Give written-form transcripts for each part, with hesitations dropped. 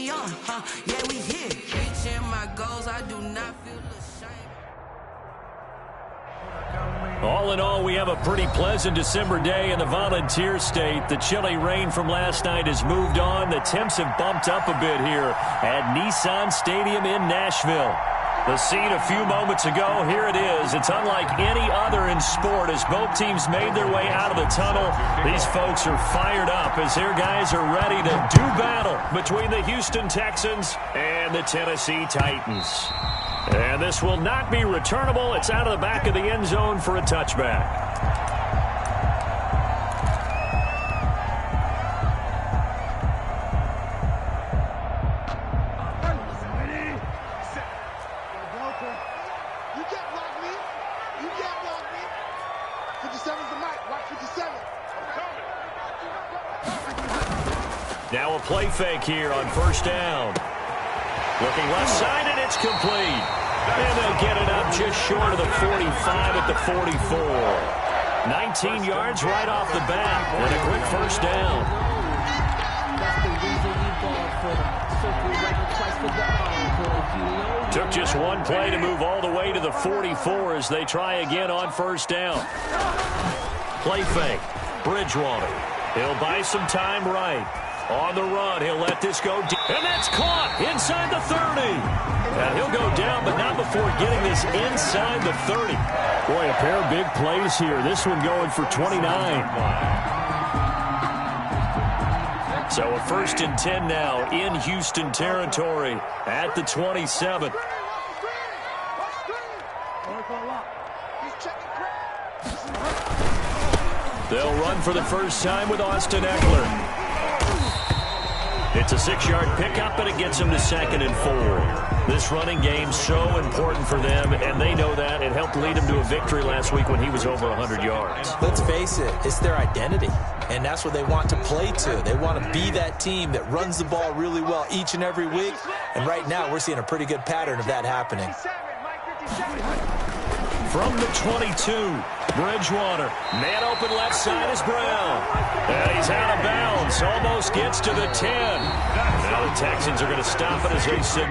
we on, huh? Yeah, we here. Reaching my goals, I do not feel ashamed. All in all, we have a pretty pleasant December day in the Volunteer State. The chilly rain from last night has moved on. The temps have bumped up a bit here at Nissan Stadium in Nashville. The scene a few moments ago, here it is. It's unlike any other in sport as both teams made their way out of the tunnel. These folks are fired up as their guys are ready to do battle between the Houston Texans and the Tennessee Titans. And this will not be returnable. It's out of the back of the end zone for a touchback. Now a play fake here on first down. Looking left side, and it's complete. And they'll get it up just short of the 45 at the 44. 19 yards right off the bat, and a quick first down. Took just one play to move all the way to the 44 as they try again on first down. Play fake. Bridgewater. He'll buy some time right. On the run, he'll let this go deep. And that's caught inside the 30. And he'll go down, but not before getting this inside the 30. Boy, a pair of big plays here. This one going for 29. So a 1st and 10 now in Houston territory at the 27. They'll run for the first time with Austin Eckler. It's a 6-yard pickup, but it gets them to 2nd and 4. This running game so important for them, and they know that. It helped lead them to a victory last week when he was over 100 yards. Let's face it, it's their identity, and that's what they want to play to. They want to be that team that runs the ball really well each and every week, and right now we're seeing a pretty good pattern of that happening. From the 22, Bridgewater. Man open left side is Brown. And he's out of bounds. Almost gets to the 10. Now the Texans are going to stop it as they sit.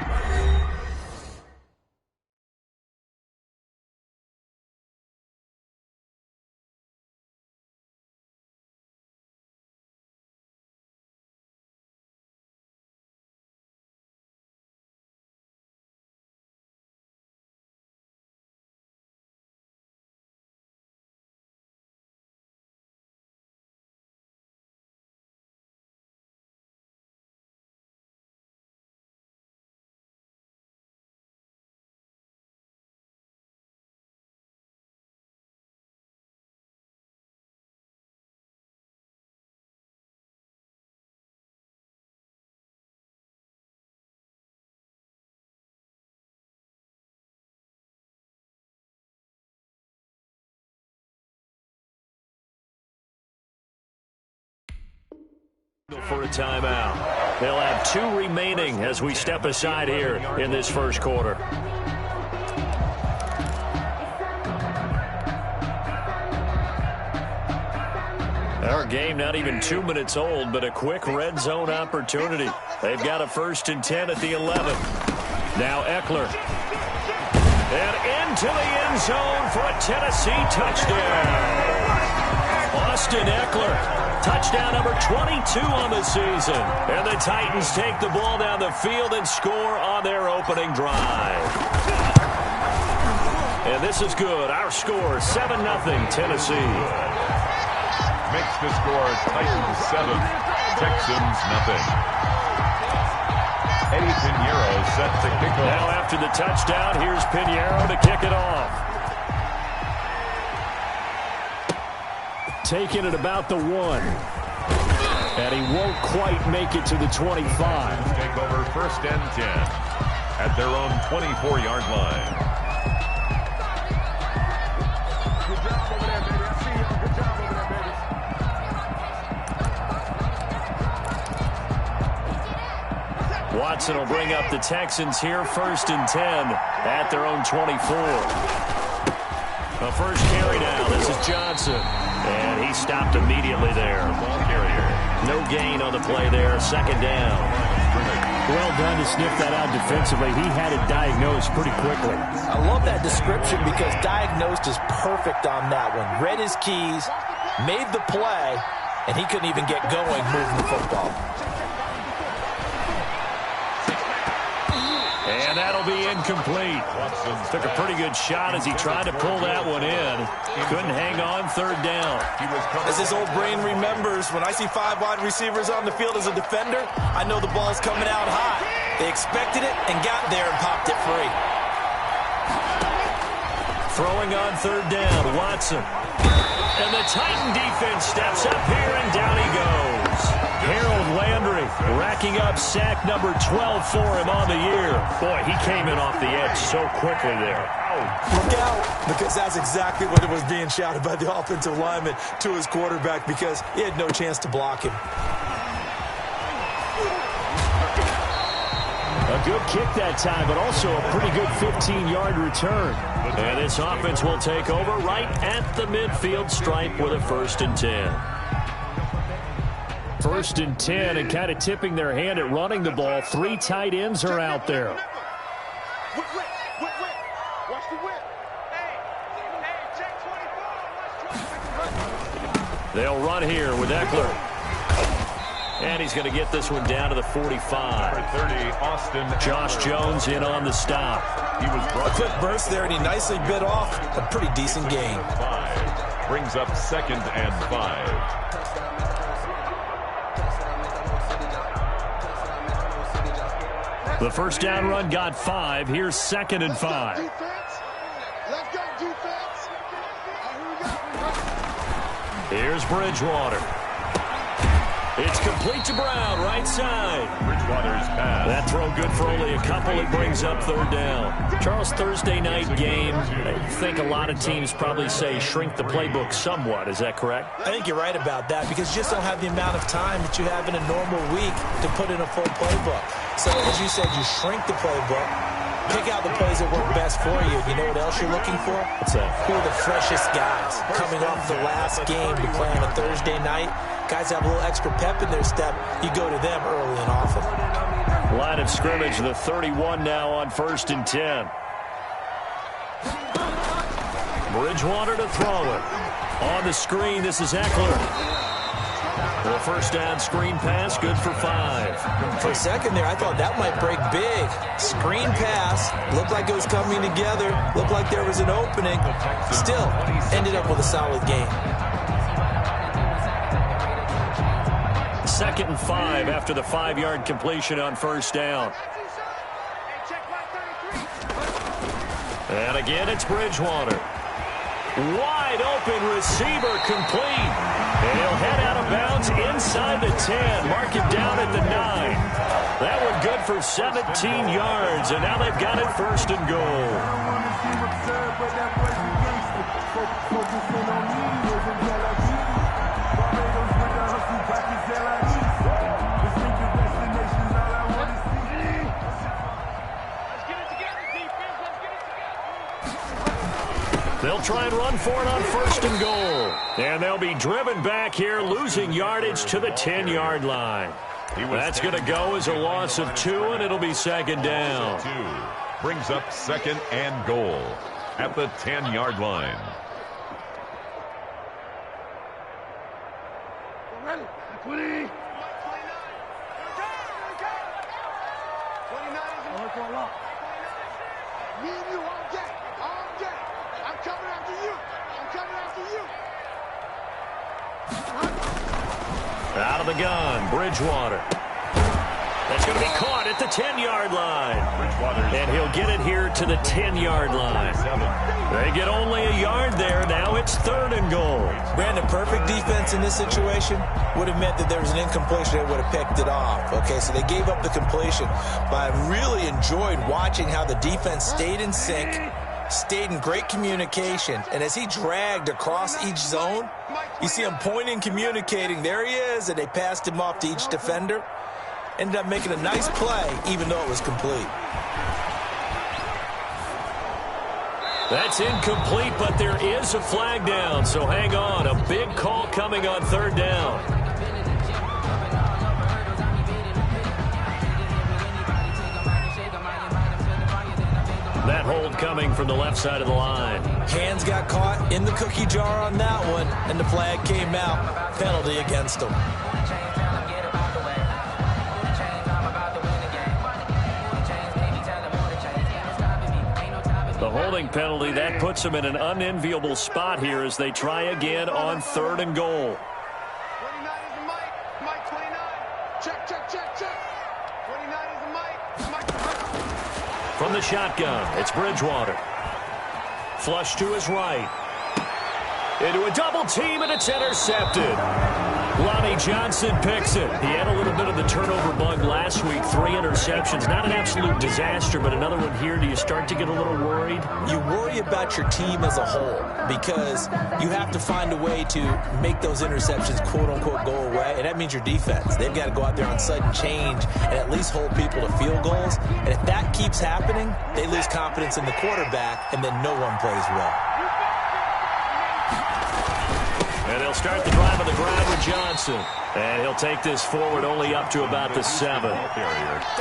For a timeout. They'll have 2 remaining as we step aside here in this first quarter. Our game not even 2 minutes old, but a quick red zone opportunity. They've got a 1st and 10 at the 11. Now Eckler. And into the end zone for a Tennessee touchdown. Austin Eckler. Touchdown number 22 on the season. And the Titans take the ball down the field and score on their opening drive. And this is good. Our score, 7-0 Tennessee. Makes the score Titans 7, Texans 0. Eddie Pinheiro set to kick off. Now after the touchdown, here's Pinheiro to kick it off. Taking it about the 1. And he won't quite make it to the 25. Take over 1st and 10 at their own 24-yard line. Good job over there, baby. I see you. Good job over there, baby. Watson will bring up the Texans here, 1st and 10 at their own 24. The first carry now. This is Johnson. And he stopped immediately there. Ball carrier. No gain on the play there. 2nd down. Well done to sniff that out defensively. He had it diagnosed pretty quickly. I love that description because diagnosed is perfect on that one. Read his keys, made the play, and he couldn't even get going moving the football. And that'll be incomplete. Took a pretty good shot as he tried to pull that one in. Couldn't hang on, third down. As his old brain remembers, when I see 5 wide receivers on the field as a defender, I know the ball's coming out high. They expected it and got there and popped it free. Throwing on third down, Watson. And the Titan defense steps up here, and down he goes. Harold Landry racking up sack number 12 for him on the year. Boy, he came in off the edge so quickly there. Look out, because that's exactly what it was being shouted by the offensive lineman to his quarterback because he had no chance to block him. A good kick that time, but also a pretty good 15-yard return. And this offense will take over right at the midfield stripe with a 1st and 10. 1st and 10, and kind of tipping their hand at running the ball. 3 tight ends are out there. They'll run here with Eckler. And he's going to get this one down to the 45. 30, Austin. Josh Jones in on the stop. He was A quick burst there, and he nicely bit off a pretty decent gain. 5. Brings up 2nd and 5. The first down run got 5. Here's 2nd and 5. Let's go, defense. Here's Bridgewater. It's complete to Brown, right side. Bridgewater's pass. That throw good for only a couple. It brings up third down. Charles, Thursday night game, I think a lot of teams probably say shrink the playbook somewhat. Is that correct? I think you're right about that because you just don't have the amount of time that you have in a normal week to put in a full playbook. So, as you said, you shrink the playbook, pick out the plays that work best for you. You know what else you're looking for? What's that? Who are the freshest guys coming off the last game to play on a Thursday night? Guys have a little extra pep in their step. You go to them early and often. Line of scrimmage, the 31 now on 1st and 10. Bridgewater to throw it. On the screen, this is Eckler. The first down screen pass, good for 5. For a second there, I thought that might break big. Screen pass, looked like it was coming together, looked like there was an opening. Still, ended up with a solid game. 2nd and 5 after the 5-yard completion on first down. And again, it's Bridgewater. Wide open receiver complete. And he'll head out of bounds inside the 10. Mark it down at the 9. That one good for 17 yards. And now they've got it 1st and goal. They'll try and run for it on 1st and goal. And they'll be driven back here, losing yardage to the 10-yard line. That's going to go as a loss of 2, and it'll be 2nd down. 2 brings up 2nd and goal at the 10-yard line. Ready? 20. Me and you all day. All day. I'm coming after you. I'm coming after you. Out of the gun, Bridgewater. That's going to be caught at the 10-yard line. And he'll get it here to the 10-yard line. They get only a yard there. Now it's 3rd and goal. Brandon, perfect defense in this situation would have meant that there was an incompletion. They would have picked it off. Okay, so they gave up the completion. But I really enjoyed watching how the defense stayed in sync, stayed in great communication. And as he dragged across each zone, you see him pointing, communicating. There he is, and they passed him off to each defender. Ended up making a nice play, even though it was complete. That's incomplete, but there is a flag down, so hang on. A big call coming on 3rd down. coming from the left side of the line. Hands got caught in the cookie jar on that one, and the flag came out. Penalty against him. The holding penalty, that puts them in an unenviable spot here as they try again on 3rd and goal. 29 is the Mike. Mike 29. Check, check, check, check. 29 is the Mike. Mike. From the shotgun, it's Bridgewater. Flush to his right. Into a double team, and it's intercepted. Lonnie Johnson picks it. He had a little bit of the turnover bug last week. 3 interceptions. Not an absolute disaster, but another one here. Do you start to get a little worried? You worry about your team as a whole because you have to find a way to make those interceptions, quote-unquote, go away, and that means your defense. They've got to go out there on sudden change and at least hold people to field goals. And if that keeps happening, they lose confidence in the quarterback, and then no one plays well. And they'll start the drive on the ground with Johnson. And he'll take this forward only up to about the 7.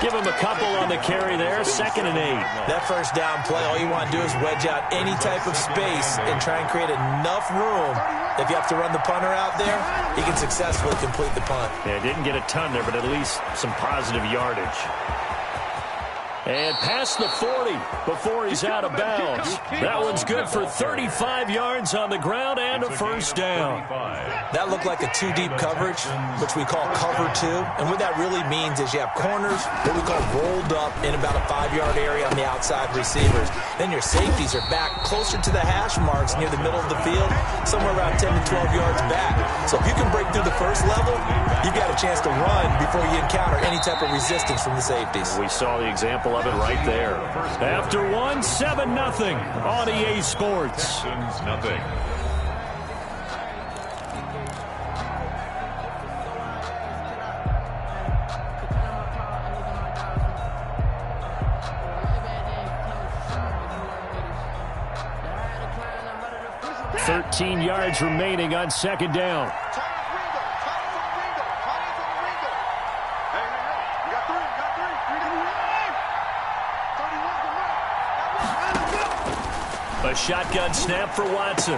Give him a couple on the carry there. 2nd and 8. That first down play, all you want to do is wedge out any type of space and try and create enough room. If you have to run the punter out there, he can successfully complete the punt. Yeah, didn't get a ton there, but at least some positive yardage. And past the 40 before he's out of bounds. That one's good for 35 yards on the ground and a first down. That looked like a 2-deep coverage, which we call cover 2. And what that really means is you have corners, what we call rolled up in about a 5-yard area on the outside receivers. Then your safeties are back closer to the hash marks near the middle of the field, somewhere around 10 to 12 yards back. So if you can break through the first level, you've got a chance to run before you encounter any type of resistance from the safeties. We saw the example of it right there. After 1, 7-0 on EA Sports. Nothing. $13 yards remaining on 2nd down. A shotgun snap for Watson.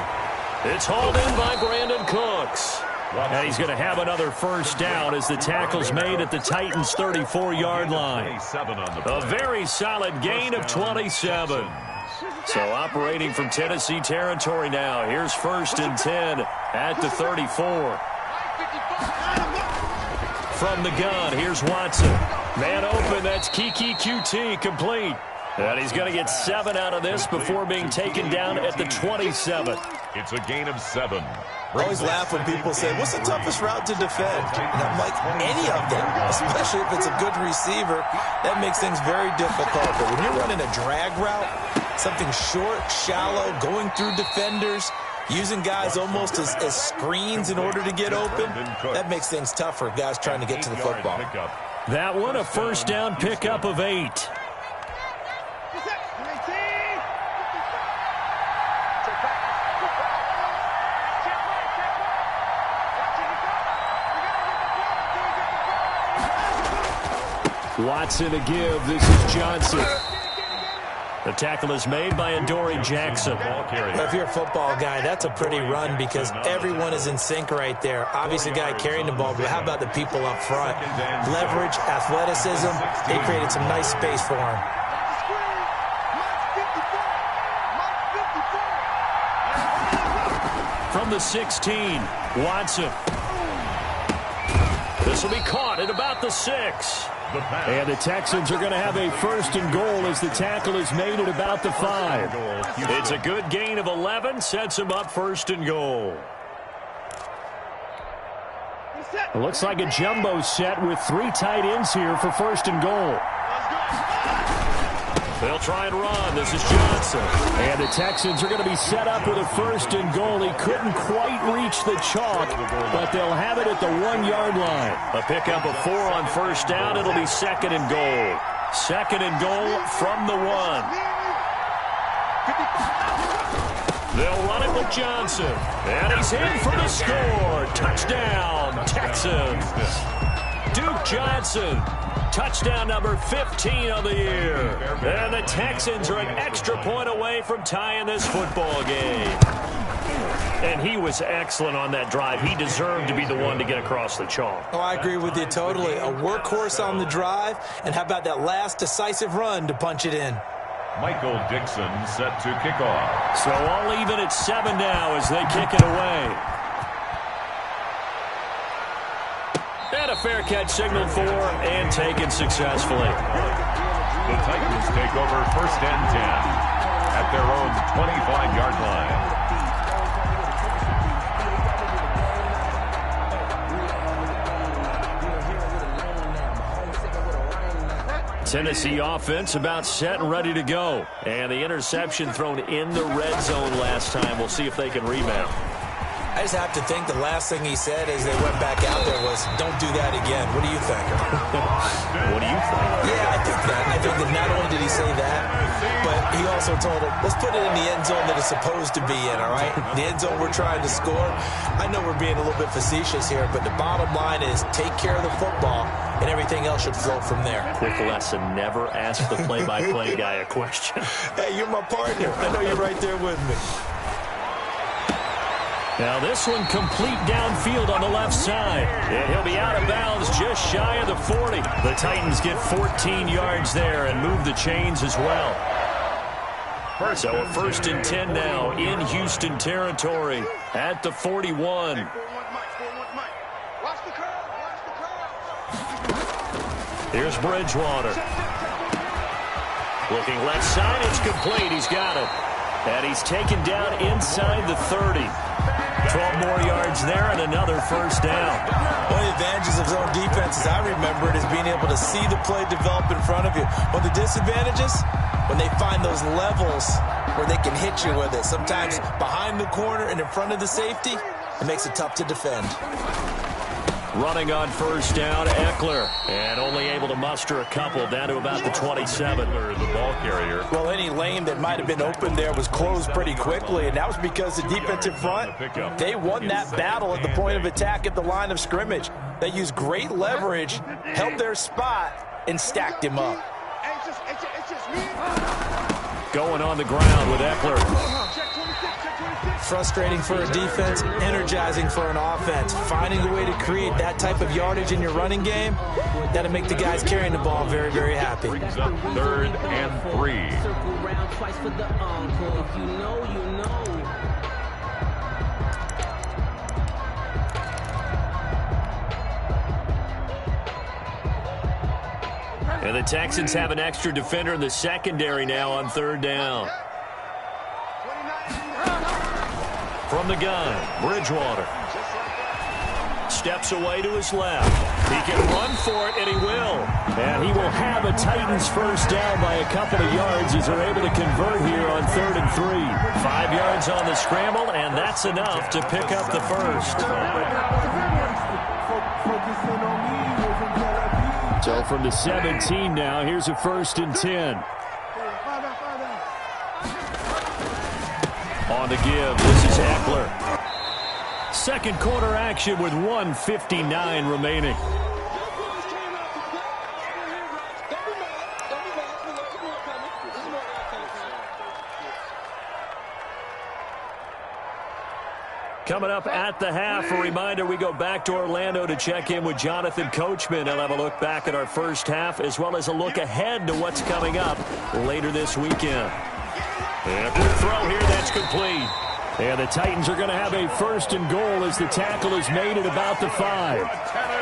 It's hauled in by Brandon Cooks. And he's going to have another first down as the tackle's made at the Titans' 34-yard line. A very solid gain of 27. So operating from Tennessee territory now. Here's 1st and 10 at the 34. From the gun, here's Watson. Man open, that's Kiki QT, complete. And he's going to get 7 out of this before being taken down at the 27. It's a gain of 7. I always laugh when people say, what's the toughest route to defend? And I'm like, any of them, especially if it's a good receiver. That makes things very difficult. But when you're running a drag route, something short, shallow, going through defenders, using guys almost as screens in order to get open, that makes things tough for guys trying to get to the football. That one, a first down pickup of 8. Watson a give. This is Johnson. The tackle is made by Adoree Jackson. If you're a football guy, that's a pretty run because everyone is in sync right there. Obviously, guy carrying the ball, but how about the people up front? Leverage, athleticism, they created some nice space for him. From the 16, Watson. This will be caught at about the 6. And the Texans are going to have a 1st and goal as the tackle is made at about the 5. It's a good gain of 11, sets him up 1st and goal. It looks like a jumbo set with 3 tight ends here for 1st and goal. They'll try and run. This is Johnson. And the Texans are going to be set up with a 1st and goal. He couldn't quite reach the chalk, but they'll have it at the 1-yard line. A pickup of 4 on 1st down. It'll be 2nd and goal. 2nd and goal from the 1. They'll run it with Johnson. And he's in for the score. Touchdown, Texans. Duke Johnson Touchdown number 15 on the year. And the Texans are an extra point away from tying this football game. And he was excellent on that drive. He deserved to be the one to get across the chalk. Oh, I agree with you totally. A workhorse on the drive, and how about that last decisive run to punch it in? Michael Dixon set to kick off. So all even at 7 now as they kick it away. And a fair catch signaled for and taken successfully. The Titans take over 1st and 10 at their own 25-yard line. Tennessee offense about set and ready to go. And the interception thrown in the red zone last time. We'll see if they can rebound. I just have to think the last thing he said as they went back out there was, don't do that again. What do you think? What do you think? Yeah, I think that. I think that not only did he say that, but he also told him, let's put it in the end zone that it's supposed to be in, all right? The end zone we're trying to score. I know we're being a little bit facetious here, but the bottom line is take care of the football, and everything else should flow from there. Quick lesson, never ask the play-by-play guy a question. Hey, you're my partner. I know you're right there with me. Now this one complete downfield on the left side. And he'll be out of bounds just shy of the 40. The Titans get 14 yards there and move the chains as well. So a 1st and 10 now in Houston territory at the 41. Here's Bridgewater. Looking left side, it's complete. He's got it. And he's taken down inside the 30. 12 more yards there and another 1st down. One of the advantages of zone defense, as I remember it, is being able to see the play develop in front of you. One of the disadvantages, when they find those levels where they can hit you with it. Sometimes behind the corner and in front of the safety, it makes it tough to defend. Running on 1st down, Eckler. And only able to muster a couple down to about the 27. The ball carrier. Well, any lane that might have been open there was closed pretty quickly, and that was because the defensive front, they won that battle at the point of attack at the line of scrimmage. They used great leverage, held their spot, and stacked him up. Going on the ground with Eckler. Frustrating for a defense, energizing for an offense. Finding a way to create that type of yardage in your running game, that'll make the guys carrying the ball very, very happy. 3rd and 3. And the Texans have an extra defender in the secondary now on 3rd down. From the gun, Bridgewater. Steps away to his left. He can run for it, and he will. And he will have a Titans 1st down by a couple of yards as they're able to convert here on 3rd and 3. 5 yards on the scramble, and that's enough to pick up the 1st. So from the 17 now, here's a 1st and 10. On the give, this is Eckler. Second quarter action with 1:59 remaining. Coming up at the half, a reminder, we go back to Orlando to check in with Jonathan Coachman. I'll have a look back at our first half as well as a look ahead to what's coming up later this weekend. And a quick throw here, that's complete. And the Titans are going to have a 1st and goal as the tackle is made at about the 5.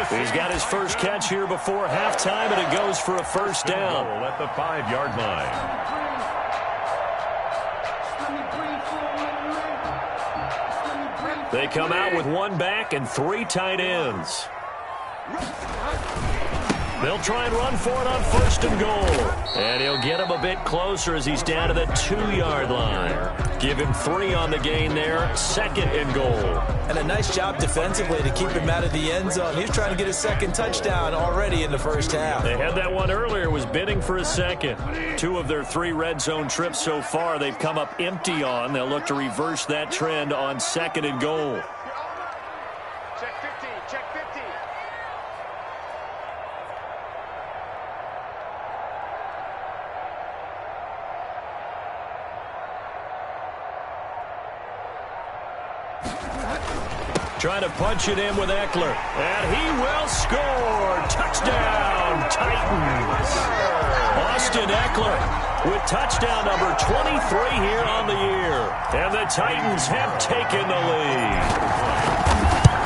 He's got his first catch here before halftime, and it goes for a 1st down. At the 5-yard line. They come out with 1 back and 3 tight ends. They'll try and run for it on 1st and goal. And he'll get him a bit closer as he's down to the 2-yard line. Give him 3 on the gain there. 2nd and goal. And a nice job defensively to keep him out of the end zone. He's trying to get his 2nd touchdown already in the 1st half. They had that one earlier, was bidding for a 2nd. 2 of their 3 red zone trips so far they've come up empty on. They'll look to reverse that trend on 2nd and goal. Check 50, check 50. Trying to punch it in with Eckler. And he will score. Touchdown, Titans. Austin Eckler with touchdown number 23 here on the year. And the Titans have taken the lead.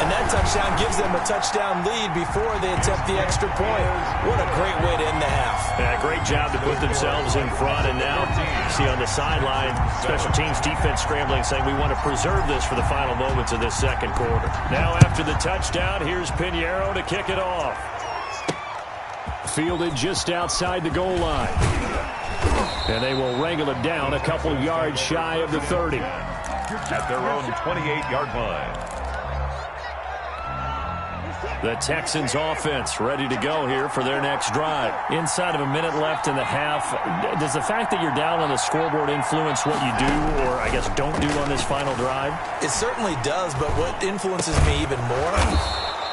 And that touchdown gives them a touchdown lead before they attempt the extra point. What a great way to end the half. Yeah, great job to put themselves in front. And now, see on the sideline, special teams defense scrambling, saying we want to preserve this for the final moments of this second quarter. Now after the touchdown, here's Pinheiro to kick it off. Fielded just outside the goal line. And they will wrangle it down a couple yards shy of the 30. At their own 28-yard line. The Texans offense ready to go here for their next drive. Inside of a minute left in the half, does the fact that you're down on the scoreboard influence what you do, or I guess don't do on this final drive? It certainly does, but what influences me even more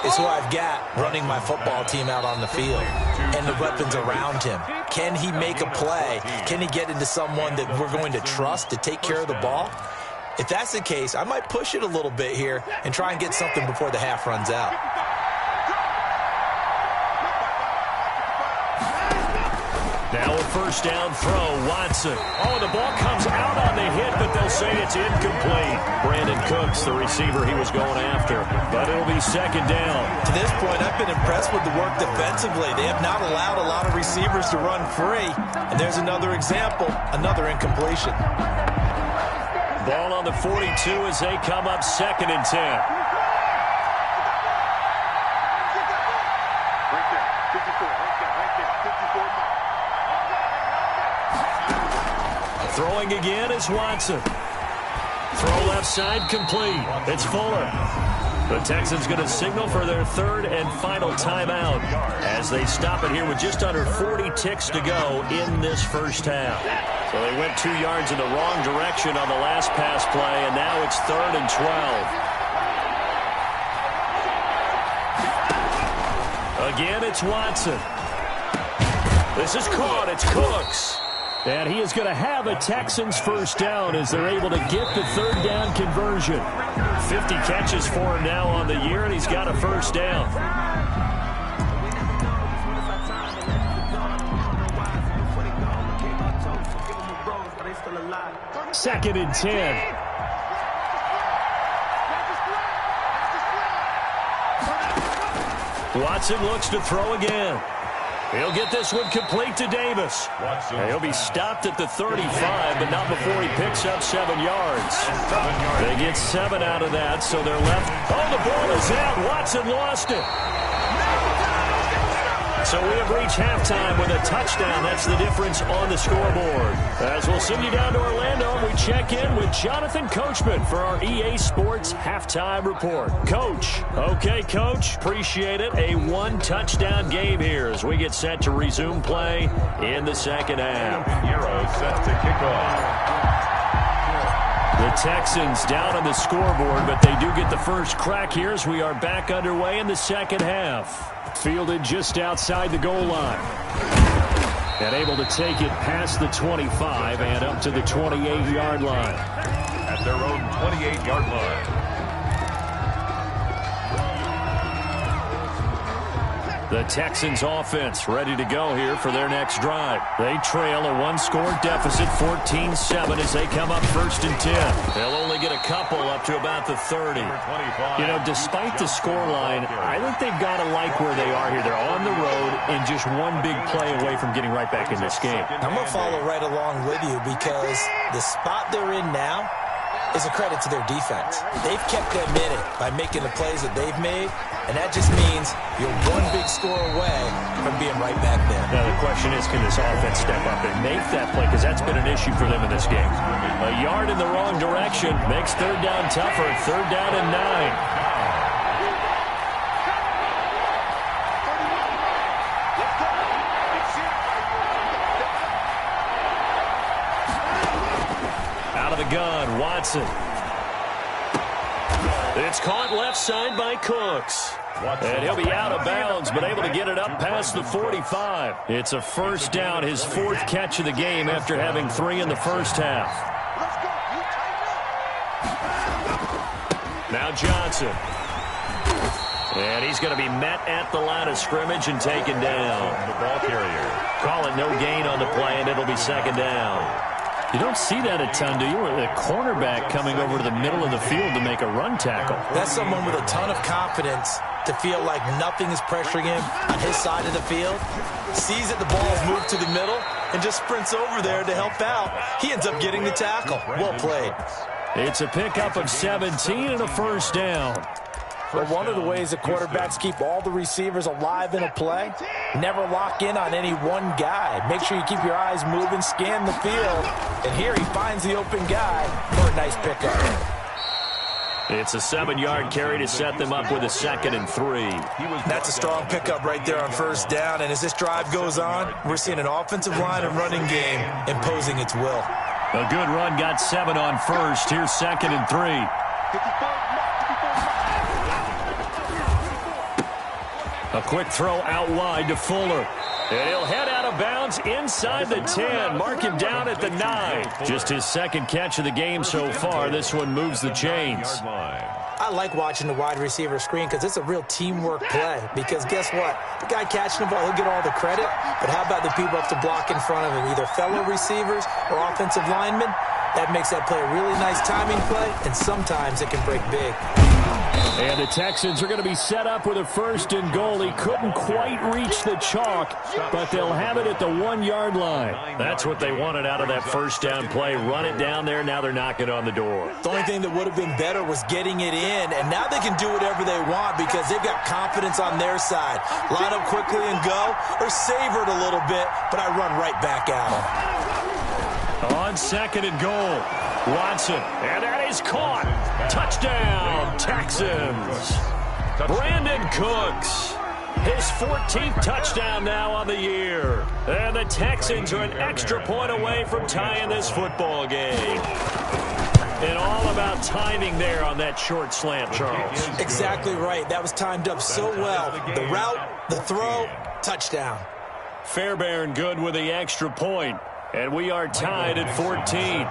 is who I've got running my football team out on the field and the weapons around him. Can he make a play? Can he get into someone that we're going to trust to take care of the ball? If that's the case, I might push it a little bit here and try and get something before the half runs out. Now a first down throw, Watson. Oh, the ball comes out on the hit, but they'll say it's incomplete. Brandon Cooks, the receiver he was going after, but it'll be second down. To this point, I've been impressed with the work defensively. They have not allowed a lot of receivers to run free, and there's another example, another incompletion. Ball on the 42 as they come up 2nd and 10. Throwing again is Watson. Throw left side complete. It's Fuller. The Texans going to signal for their 3rd and final timeout as they stop it here with just under 40 ticks to go in this first half. So they went 2 yards in the wrong direction on the last pass play, and now it's 3rd and 12. Again, it's Watson. This is caught. It's Cooks. And he is going to have a Texans first down as they're able to get the 3rd down conversion. 50 catches for him now on the year, and he's got a first down. Second and 10. Watson looks to throw again. He'll get this one complete to Davis. He'll be stopped at the 35, but not before he picks up 7 yards. They get 7 out of that, so they're left. Oh, the ball is out. Watson lost it. So we have reached halftime with a touchdown. That's the difference on the scoreboard. As we'll send you down to Orlando, we check in with Jonathan Coachman for our EA Sports Halftime Report. Coach. Okay, Coach. Appreciate it. A 1-touchdown game here as we get set to resume play in the second half. Pinheiro set to kick off. The Texans down on the scoreboard, but they do get the first crack here as we are back underway in the second half. Fielded just outside the goal line. And able to take it past the 25 and up to the 28-yard line. At their own 28-yard line. The Texans offense ready to go here for their next drive. They trail a 1-score deficit, 14-7 as they come up 1st and 10. They'll only get a couple up to about the 30. You know, despite the scoreline, I think they've got to like where they are here. They're on the road and just one big play away from getting right back in this game. I'm going to follow right along with you because the spot they're in now is a credit to their defense. They've kept them in it by making the plays that they've made, and that just means you're one big score away from being right back there. Now the question is, can this offense step up and make that play? Because that's been an issue for them in this game. A yard in the wrong direction makes 3rd down tougher. 3rd down and 9. Gun, Watson. It's caught left side by Cooks. And he'll be out of bounds, but able to get it up past the 45. It's a first down, his 4th catch of the game after having 3 in the first half. Now Johnson. And he's going to be met at the line of scrimmage and taken down. The ball carrier. Call it no gain on the play, and it'll be second down. You don't see that a ton, do you? With a cornerback coming over to the middle of the field to make a run tackle. That's someone with a ton of confidence to feel like nothing is pressuring him on his side of the field. Sees that the ball is moved to the middle and just sprints over there to help out. He ends up getting the tackle. Well played. It's a pickup of 17 and a first down. But one of the ways the quarterbacks keep all the receivers alive in a play, never lock in on any one guy. Make sure you keep your eyes moving, scan the field. And here he finds the open guy for a nice pickup. It's a 7-yard carry to set them up with a 2nd and 3. That's a strong pickup right there on first down. And as this drive goes on, we're seeing an offensive line and running game imposing its will. A good run got 7 on first. Here's 2nd and 3. A quick throw out wide to Fuller. And he'll head out of bounds inside the 10. Mark him down at the 9. Just his 2nd catch of the game so far. This one moves the chains. I like watching the wide receiver screen because it's a real teamwork play. Because guess what? The guy catching the ball, he'll get all the credit. But how about the people up to block in front of him? Either fellow receivers or offensive linemen. That makes that play a really nice timing play. And sometimes it can break big. And the Texans are going to be set up with a 1st and goal. He couldn't quite reach the chalk, but they'll have it at the 1-yard line. That's what they wanted out of that first down play. Run it down there. Now they're knocking on the door. The only thing that would have been better was getting it in, and now they can do whatever they want because they've got confidence on their side. Line up quickly and go, or savor it a little bit, but I run right back at them. On 2nd and goal, Watson, and that is caught. Touchdown, Texans. Brandon Cooks, his 14th touchdown now on the year. And the Texans are an extra point away from tying this football game. And all about timing there on that short slant, Charles. Exactly right. That was timed up so well. The route, the throw, touchdown. Fairbairn good with the extra point. And we are tied at 14.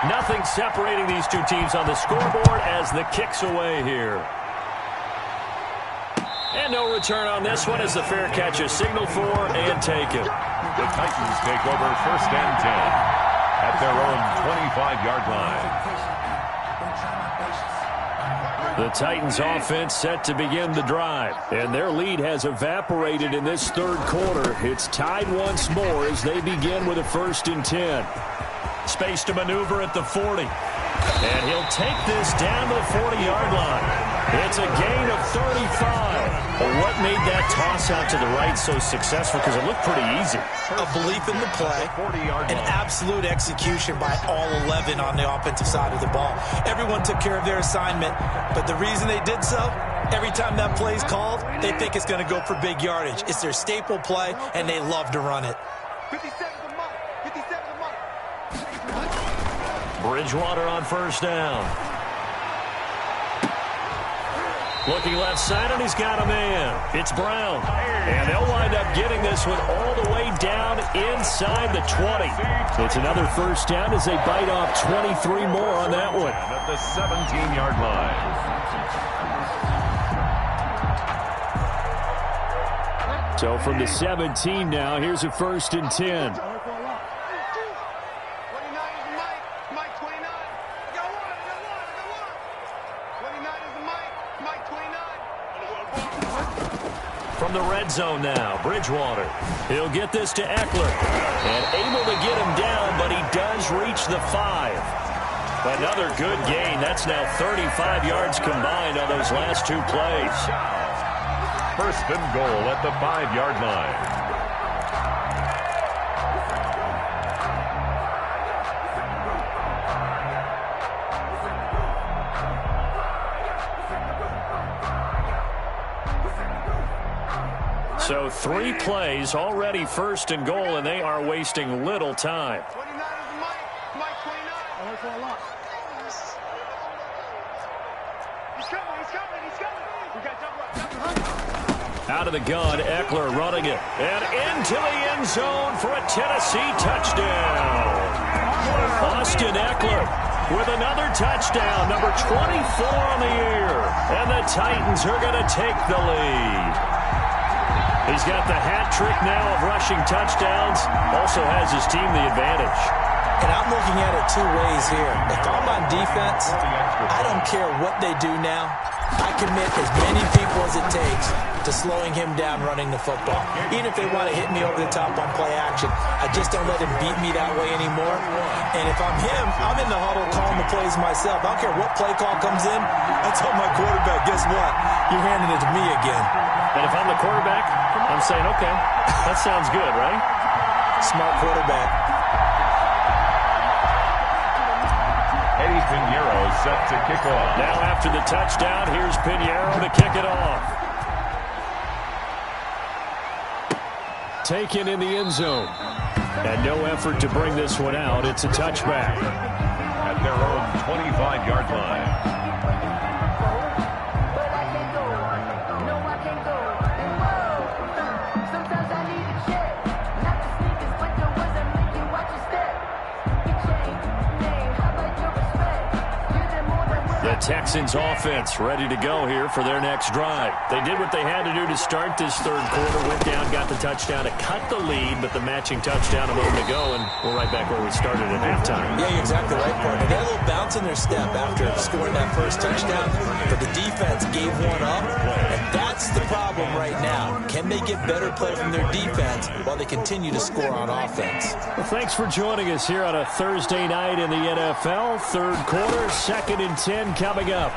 Nothing separating these two teams on the scoreboard as the kick's away here. And no return on this one as the fair catch is signaled for and taken. The Titans take over 1st and 10 at their own 25-yard line. The Titans offense set to begin the drive, and their lead has evaporated in this 3rd quarter. It's tied once more as they begin with a 1st and 10. Space to maneuver at the 40. And he'll take this down to the 40-yard line. It's a gain of 35. But what made that toss out to the right so successful? Because it looked pretty easy. A belief in the play, an absolute execution by all 11 on the offensive side of the ball. Everyone took care of their assignment, but the reason they did so, every time that play is called, they think it's going to go for big yardage. It's their staple play, and they love to run it. 57's a month. 57's a month. Bridgewater on 1st down. Looking left side, and he's got a man. It's Brown. And they'll wind up getting this one all the way down inside the 20. It's another 1st down as they bite off 23 more on that one. At the 17-yard line. So from the 17 now, here's a 1st and 10. From the red zone now, Bridgewater. He'll get this to Eckler. And able to get him down, but he does reach the 5. Another good gain. That's now 35 yards combined on those last 2 plays. 1st and goal at the 5-yard line. So 3 plays, already 1st and goal, and they are wasting little time. 29 is Mike 29. He's coming. We got double. Out of the gun, Eckler running it. And into the end zone for a Tennessee touchdown. Austin Eckler with another touchdown, number 24 on the year. And the Titans are going to take the lead. He's got the hat trick now of rushing touchdowns. Also has his team the advantage. And I'm looking at it two ways here. If I'm on defense, I don't care what they do now. I commit as many people as it takes to slowing him down running the football. Even if they want to hit me over the top on play action, I just don't let him beat me that way anymore. And if I'm him, I'm in the huddle calling the plays myself. I don't care what play call comes in. I tell my quarterback, guess what? You're handing it to me again. And if I'm the quarterback, I'm saying, okay, that sounds good, right? Smart quarterback. Eddie Pinheiro set to kick off. Now after the touchdown, here's Pinheiro to kick it off. Taken in the end zone. And no effort to bring this one out. It's a touchback. At their own 25-yard line. The Texans offense ready to go here for their next drive. They did what they had to do to start this third quarter. Went down, got the touchdown to cut the lead, but the matching touchdown a moment ago, and we're right back where we started at halftime. Yeah, you're exactly right, partner. They had a little bounce in their step after scoring that first touchdown, but the defense gave one up, and that's the problem right now. Can they get better play from their defense while they continue to score on offense? Well, thanks for joining us here on a Thursday night in the NFL. Third quarter, 2nd and 10 coming up.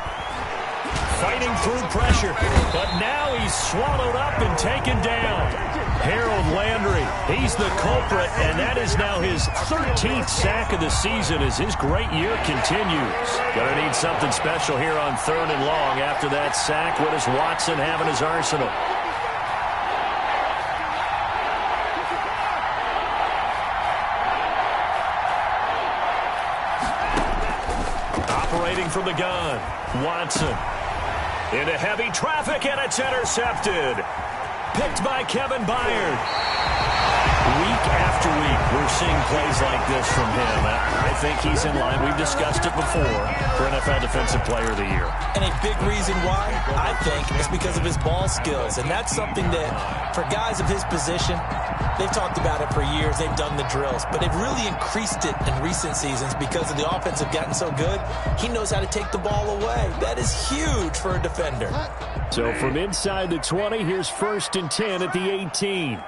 Fighting through pressure, but now he's swallowed up and taken down. Harold Landry, he's the culprit, and that is now his 13th sack of the season as his great year continues. Gonna need something special here on 3rd and long after that sack. What does Watson have in his arsenal? Operating from the gun, Watson. Into heavy traffic, and it's intercepted. Picked by Kevin Byard. Week after week, we're seeing plays like this from him. I think he's in line. We've discussed it before for NFL Defensive Player of the Year. And a big reason why, I think, is because of his ball skills. And that's something that, for guys of his position, they've talked about it for years. They've done the drills. But they've really increased it in recent seasons because of the offense have gotten so good. He knows how to take the ball away. That is huge for a defender. So from inside the 20, here's 1st and 10 at the 18.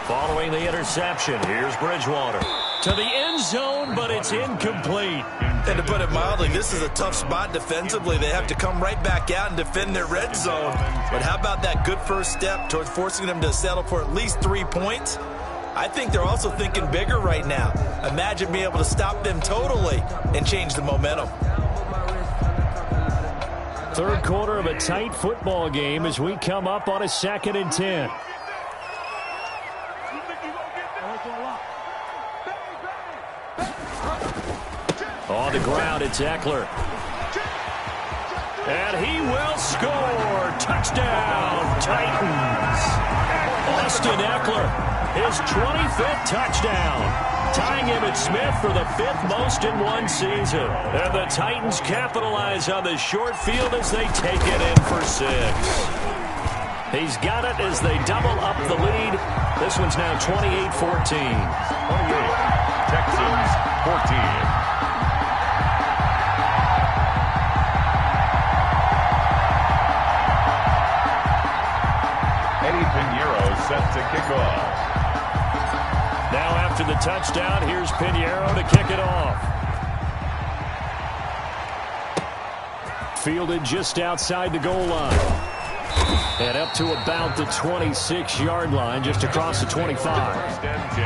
Following the interception, here's Bridgewater. To the end zone, but it's incomplete. And to put it mildly, this is a tough spot defensively. They have to come right back out and defend their red zone. But how about that good first step towards forcing them to settle for at least 3 points? I think they're also thinking bigger right now. Imagine being able to stop them totally and change the momentum. Third quarter of a tight football game as we come up on a 2nd and 10. On the ground, it's Eckler. And he will score. Touchdown, Titans. Austin Eckler, his 25th touchdown. Tying him at Smith for the 5th most in one season. And the Titans capitalize on the short field as they take it in for 6. He's got it as they double up the lead. This one's now 28-14. 28. Texans 14. Eddie Pinheiro set to kick off. Now after the touchdown, here's Pinheiro to kick it off. Fielded just outside the goal line. And up to about the 26-yard line, just across the 25. 1st and 10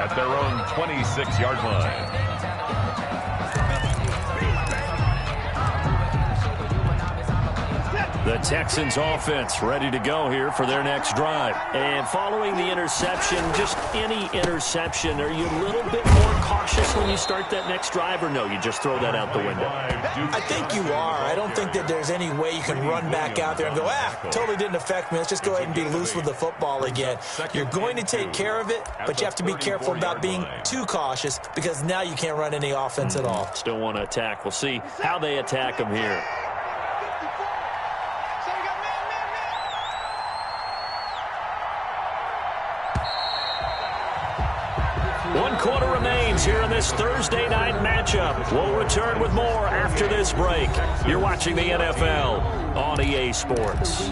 at their own 26-yard line. The Texans offense ready to go here for their next drive. And following the interception, just any interception, are you a little bit more cautious when you start that next drive, or no, you just throw that out the window? I think you are. I don't think that there's any way you can run back out there and go, totally didn't affect me. Let's just go ahead and be loose with the football again. You're going to take care of it, but you have to be careful about being too cautious because now you can't run any offense at all. Still want to attack. We'll see how they attack them here. 1 quarter remains here in this Thursday night matchup. We'll return with more after this break. You're watching the NFL on EA Sports.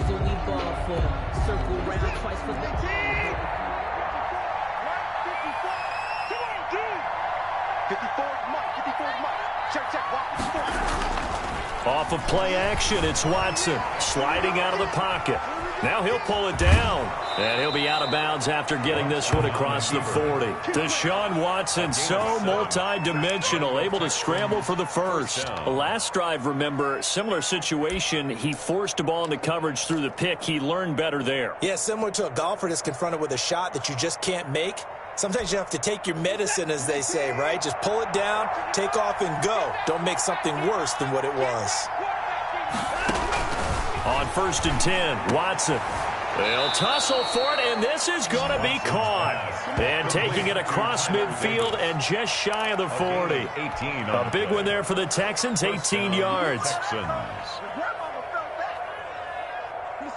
Off of play action, it's Watson sliding out of the pocket. Now he'll pull it down, and he'll be out of bounds after getting this one across the 40. Deshaun Watson, so multi-dimensional, able to scramble for the first. Last drive, remember, similar situation. He forced a ball into coverage through the pick. He learned better there. Yeah, similar to a golfer that's confronted with a shot that you just can't make. Sometimes you have to take your medicine, as they say, right? Just pull it down, take off, and go. Don't make something worse than what it was. On 1st and 10, Watson. They'll tussle for it, and this is going to be caught. And taking it across midfield and just shy of the 40. A big one there for the Texans, 18 yards.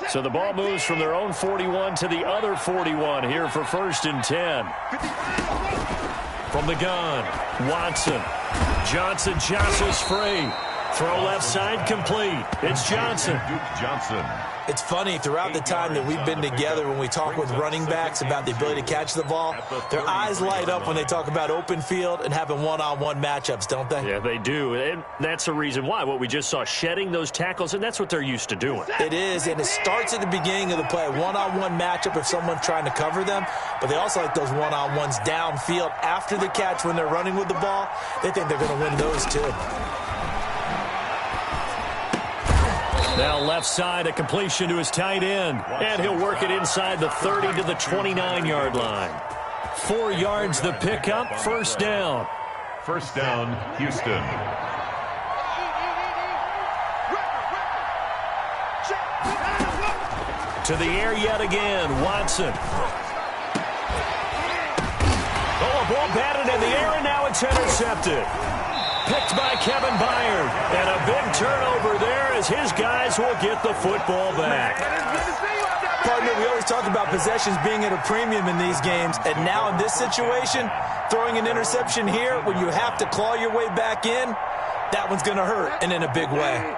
So the ball moves from their own 41 to the other 41 here for 1st and 10. From the gun, Watson. Johnson jostles free. Throw left side complete. It's Johnson. It's funny, throughout the time that we've been together, when we talk with running backs about the ability to catch the ball, their eyes light up when they talk about open field and having one-on-one matchups, don't they? Yeah, they do. And that's the reason why. What we just saw, shedding those tackles, and that's what they're used to doing. It is, and it starts at the beginning of the play. One-on-one matchup if someone's trying to cover them, but they also like those one-on-ones downfield after the catch when they're running with the ball. They think they're going to win those too. Now left side, a completion to his tight end. And he'll work it inside the 30 to the 29-yard line. 4 yards the pickup, 1st down. 1st down, Houston. To the air yet again, Watson. Oh, a ball batted in the air, and now it's intercepted. Picked by Kevin Byard. And a big turnover there as his guys will get the football back. Partner, we always talk about possessions being at a premium in these games. And now in this situation, throwing an interception here when you have to claw your way back in, that one's going to hurt, and in a big way.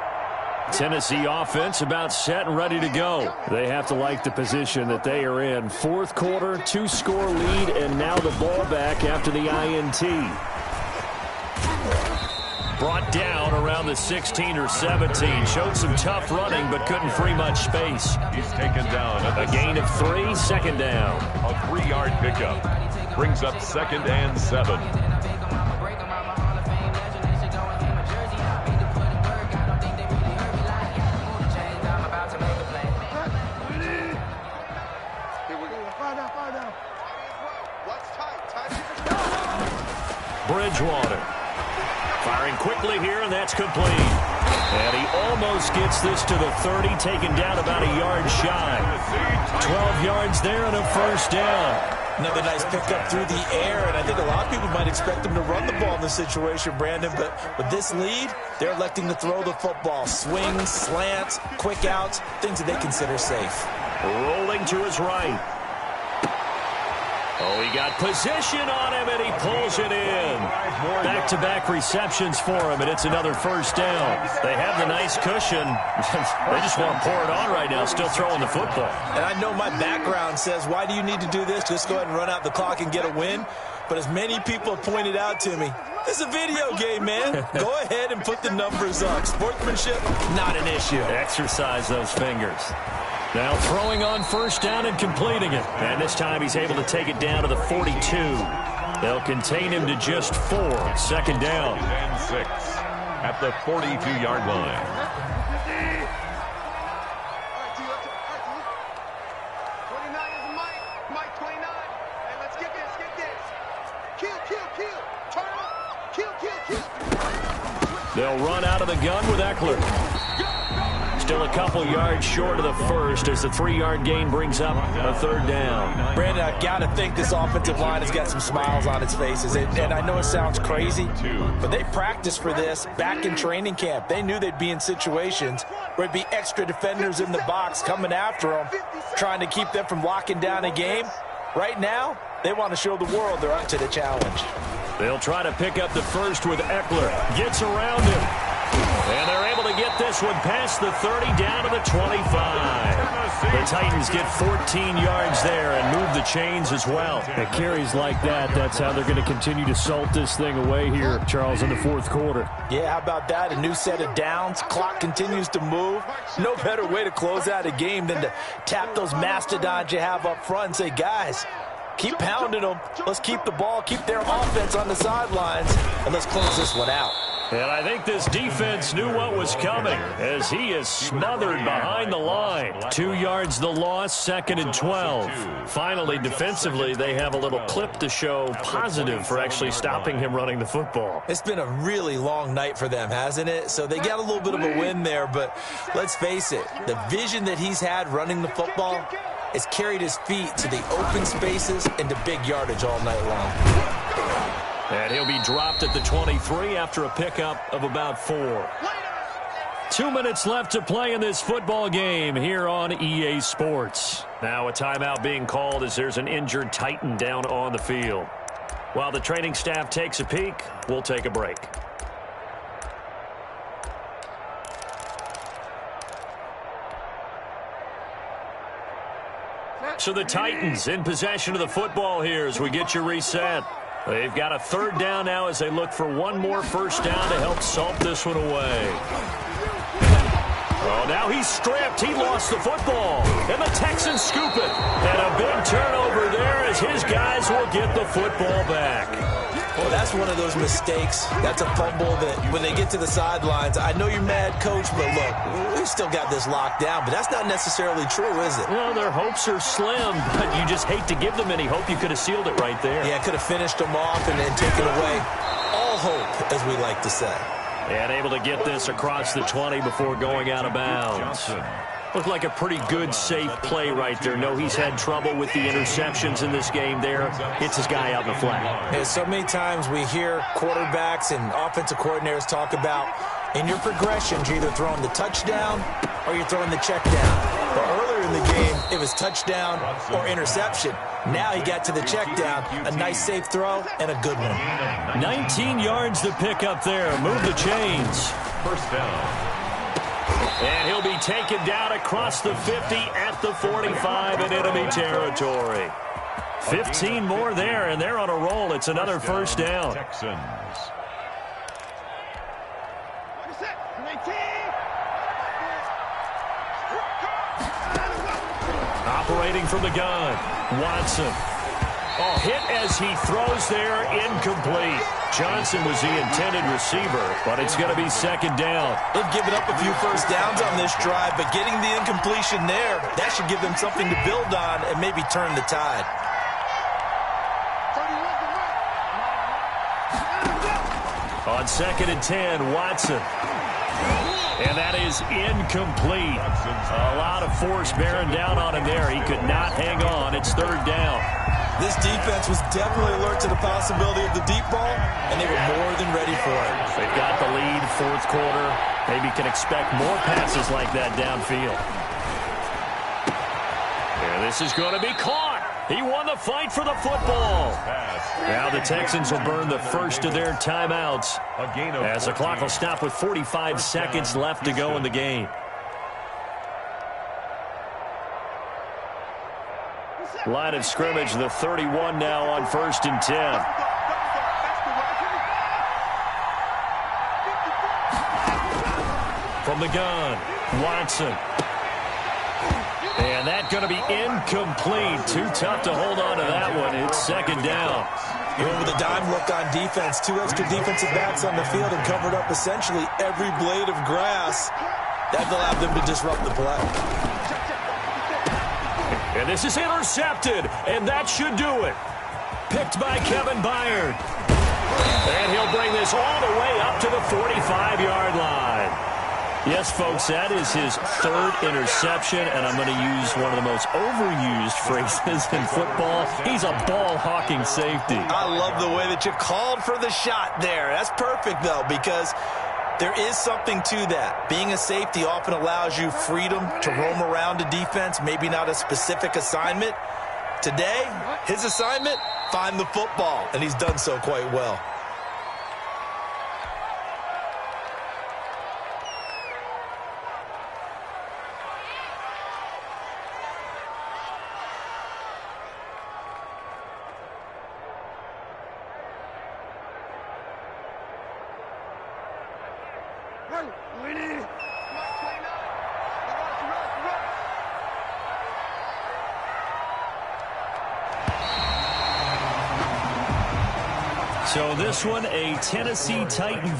Tennessee offense about set and ready to go. They have to like the position that they are in. 4th quarter, 2-score lead, and now the ball back after the INT. Brought down around the 16 or 17. Showed some tough running, but couldn't free much space. He's taken down at a gain of 3, 2nd down. A 3-yard pickup. Brings up 2nd and 7. Bridgewater. Firing quickly here, and that's complete. And he almost gets this to the 30, taken down about a yard shy. 12 yards there and a 1st down. Another nice pickup through the air, and I think a lot of people might expect them to run the ball in this situation, Brandon, but with this lead, they're electing to throw the football. Swings, slants, quick outs, things that they consider safe. Rolling to his right. Oh, he got position on him, and he pulls it in. Back-to-back receptions for him, and it's another 1st down. They have the nice cushion. They just want to pour it on right now, still throwing the football. And I know my background says, why do you need to do this? Just go ahead and run out the clock and get a win. But as many people pointed out to me, this is a video game, man. Go ahead and put the numbers up. Sportsmanship, not an issue. Exercise those fingers. Now throwing on 1st down and completing it. And this time he's able to take it down to the 42. They'll contain him to just 4. 2nd down. And 6 at the 42-yard line. They'll run out of the gun with Eckler. Still a couple yards short of the first as the 3-yard gain brings up a third down. Brandon, I've got to think this offensive line has got some smiles on its faces. And I know it sounds crazy, but they practiced for this back in training camp. They knew they'd be in situations where it'd be extra defenders in the box coming after them, trying to keep them from locking down a game. Right now, they want to show the world they're up to the challenge. They'll try to pick up the first with Eckler. Gets around him. And they're able to get this one past the 30 down to the 25. The Titans get 14 yards there and move the chains as well. At carries like that, that's how they're going to continue to salt this thing away here, Charles, in the fourth quarter. Yeah, how about that? A new set of downs. Clock continues to move. No better way to close out a game than to tap those mastodons you have up front and say, guys, keep pounding them. Let's keep the ball, keep their offense on the sidelines, and let's close this one out. And I think this defense knew what was coming as he is smothered behind the line. 2 yards the loss, 2nd and 12. Finally, defensively, they have a little clip to show positive for actually stopping him running the football. It's been a really long night for them, hasn't it? So they got a little bit of a win there, but let's face it, the vision that he's had running the football has carried his feet to the open spaces and to big yardage all night long. And he'll be dropped at the 23 after a pickup of about 4. 2 minutes left to play in this football game here on EA Sports. Now a timeout being called as there's an injured Titan down on the field. While the training staff takes a peek, we'll take a break. So the Titans in possession of the football here as we get you reset. They've got a third down now as they look for one more first down to help salt this one away. Oh, now he's stripped. He lost the football. And the Texans scoop it. And a big turnover there as his guys will get the football back. Well, that's one of those mistakes. That's a fumble that when they get to the sidelines, I know you're mad, Coach, but look, we've still got this locked down. But that's not necessarily true, is it? Well, their hopes are slim, but you just hate to give them any hope. You could have sealed it right there. Yeah, could have finished them off and then taken away all hope, as we like to say. And able to get this across the 20 before going out of bounds. Looked like a pretty good, safe play right there. No, he's had trouble with the interceptions in this game there. Hits his guy out in the flat. Yeah, so many times we hear quarterbacks and offensive coordinators talk about in your progressions, you're either throwing the touchdown or you're throwing the check down. But earlier in the game, it was touchdown or interception. Now he got to the check down, a nice safe throw, and a good one. 19 yards to pick up there. Move the chains. First down. And he'll be taken down across the 50 at the 45 in enemy territory. 15 more there, and they're on a roll. It's another first down. Texans. Operating from the gun, Watson. Oh, hit as he throws there, incomplete. Johnson was the intended receiver, but it's going to be second down. They've given up a few first downs on this drive, but getting the incompletion there, that should give them something to build on and maybe turn the tide. On 2nd and 10, Watson. And that is incomplete. A lot of force bearing down on him there. He could not hang on. It's third down. This defense was definitely alert to the possibility of the deep ball, and they were more than ready for it. They've got the lead, fourth quarter. Maybe can expect more passes like that downfield. And this is going to be caught. He won the fight for the football. Now the Texans will burn the first of their timeouts as the clock will stop with 45 seconds left to go in the game. Line of scrimmage, the 31 now on 1st and 10. From the gun, Watson. And that's going to be incomplete. Too tough to hold on to that one. It's second down. Going with a dime look on defense. 2 extra defensive backs on the field and covered up essentially every blade of grass. That allowed them to disrupt the play. And this is intercepted, and that should do it. Picked by Kevin Byard. And he'll bring this all the way up to the 45-yard line. Yes, folks, that is his third interception, and I'm going to use one of the most overused phrases in football. He's a ball-hawking safety. I love the way that you called for the shot there. That's perfect, though, because there is something to that. Being a safety often allows you freedom to roam around a defense, maybe not a specific assignment. Today, his assignment, find the football, and he's done so quite well. So this one, a Tennessee Titan